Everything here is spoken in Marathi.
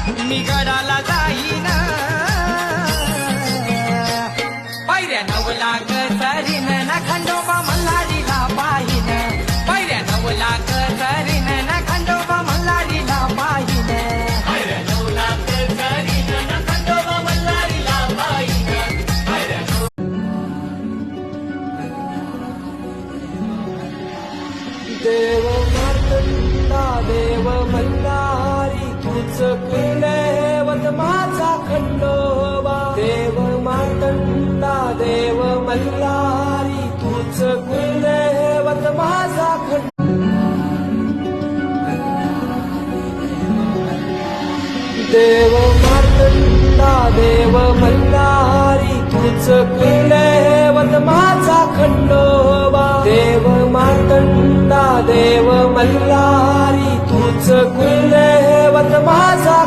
मी गडाला जाईन पायऱ्या 9 लाख सरीन ना खंडोबा मल्हारीला पाहिन पायऱ्या 9 लाख सरीन ना खंडोबा मल्हारीला पाहिन पायऱ्या 9 लाख सरीन ना खंडोबा मल्हारीला पाहिन देव मार्तंडा देव मल्हारी तूच कुलदैवत माझा खंडोबा देव मार्तंडा देव मल्हारी तूच कुलदैवत माझा देव मार्तंडा देव मल्हारी तूच कुलदैवत माझा खंडोबा देव मार्तंडा देव मल्हारी तूच कुलदैवत माझा